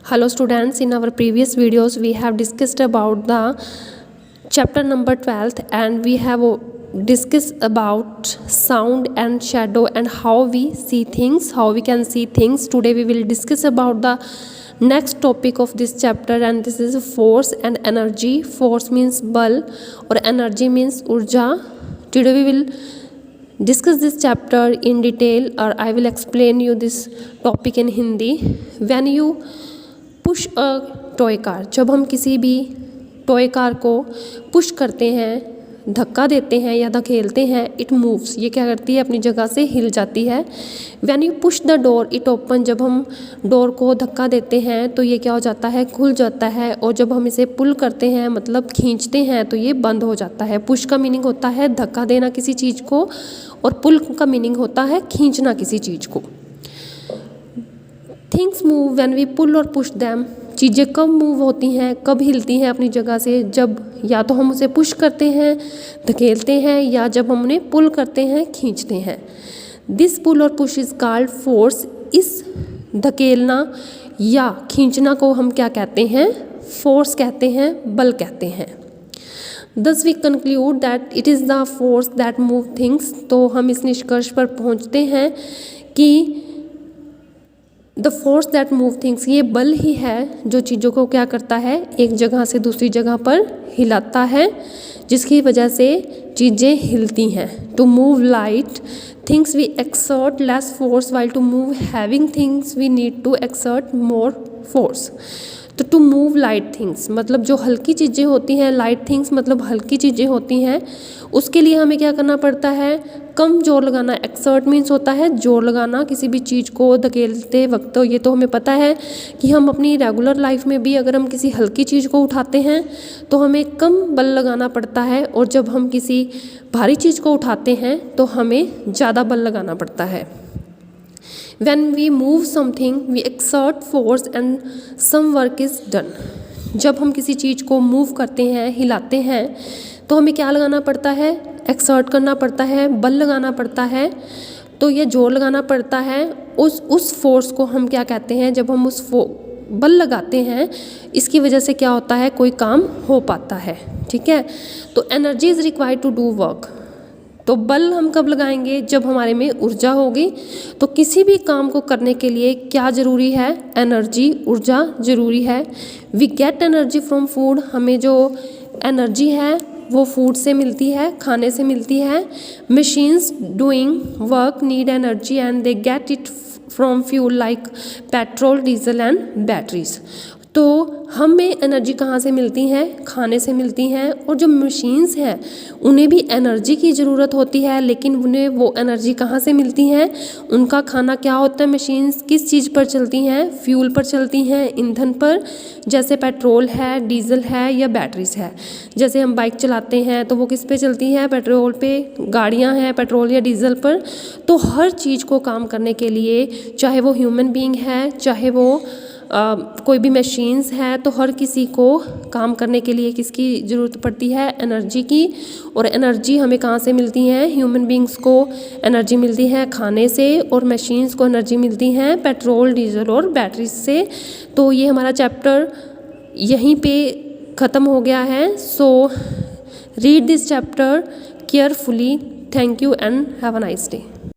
Hello students, in our previous videos we have discussed about the chapter number 12th and we have discussed about sound and shadow and how we see things, how we can see things. Today we will discuss about the next topic of this chapter and this is force and energy. Force means bal or energy means urja. Today we will discuss this chapter in detail or I will explain you this topic in Hindi. When you push a toy car, जब हम किसी भी toy car को push करते हैं, धक्का देते हैं या धकेलते हैं, इट मूव्स, ये क्या करती है, अपनी जगह से हिल जाती है. When you push the door it open, जब हम डोर को धक्का देते हैं तो ये क्या हो जाता है, खुल जाता है. और जब हम इसे पुल करते हैं मतलब खींचते हैं तो ये बंद हो जाता है. पुश का मीनिंग होता है धक्का देना किसी चीज़ को और पुल का मीनिंग होता है खींचना किसी चीज़ को. Things move when we pull or push them, चीज़ें कब मूव होती हैं, कब हिलती हैं अपनी जगह से, जब या तो हम उसे पुश करते हैं, धकेलते हैं, या जब हम उन्हें पुल करते हैं, खींचते हैं. This pull or push is called force. इस धकेलना या खींचना को हम क्या कहते हैं, फोर्स कहते हैं, बल कहते हैं. Thus we conclude that it is the force that move things. तो हम इस निष्कर्ष पर पहुँचते हैं कि the force that move things, ये बल ही है जो चीज़ों को क्या करता है, एक जगह से दूसरी जगह पर हिलाता है, जिसकी वजह से चीज़ें हिलती हैं. To move light things we exert less force, while to move हैविंग things we need to exert more force. तो टू मूव लाइट थिंग्स मतलब जो हल्की चीज़ें होती हैं, लाइट थिंग्स मतलब हल्की चीज़ें होती हैं, उसके लिए हमें क्या करना पड़ता है, कम जोर लगाना. एक्सर्ट मीन्स होता है जोर लगाना किसी भी चीज़ को धकेलते वक्त. तो ये तो हमें पता है कि हम अपनी रेगुलर लाइफ में भी अगर हम किसी हल्की चीज़ को उठाते हैं तो हमें कम बल लगाना पड़ता है, और जब हम किसी भारी चीज़ को उठाते हैं तो हमें ज़्यादा बल लगाना पड़ता है. When we move something, we exert force and some work is done. जब हम किसी चीज़ को मूव करते हैं, हिलाते हैं, तो हमें क्या लगाना पड़ता है, एक्सर्ट करना पड़ता है, बल लगाना पड़ता है. तो ये जोर लगाना पड़ता है. उस फोर्स को हम क्या कहते हैं, जब हम उस बल लगाते हैं, इसकी वजह से क्या होता है, कोई काम हो पाता है. ठीक है. तो energy is required to do work. तो बल हम कब लगाएंगे, जब हमारे में ऊर्जा होगी. तो किसी भी काम को करने के लिए क्या ज़रूरी है, एनर्जी, ऊर्जा ज़रूरी है. We get energy from food, हमें जो एनर्जी है वो फूड से मिलती है, खाने से मिलती है. Machines doing work need energy and they get it from fuel like petrol, diesel and batteries. तो हमें एनर्जी कहाँ से मिलती है, खाने से मिलती हैं. और जो मशीन्स हैं उन्हें भी एनर्जी की ज़रूरत होती है, लेकिन उन्हें वो एनर्जी कहाँ से मिलती है, उनका खाना क्या होता है, मशीन्स किस चीज़ पर चलती हैं, फ्यूल पर चलती हैं, ईंधन पर, जैसे पेट्रोल है, डीजल है या बैटरीज है. जैसे हम बाइक चलाते हैं तो वो किस पे चलती हैं, पेट्रोल पे. गाड़ियाँ हैं पेट्रोल या डीजल पर. तो हर चीज़ को काम करने के लिए, चाहे वो ह्यूमन बीइंग है, चाहे वो कोई भी मशीन्स है, तो हर किसी को काम करने के लिए किसकी ज़रूरत पड़ती है, एनर्जी की. और एनर्जी हमें कहाँ से मिलती है, ह्यूमन बीइंग्स को एनर्जी मिलती है खाने से, और मशीन्स को एनर्जी मिलती है पेट्रोल, डीजल और बैटरी से. तो ये हमारा चैप्टर यहीं पे ख़त्म हो गया है. So read this chapter carefully. Thank you and have a nice day.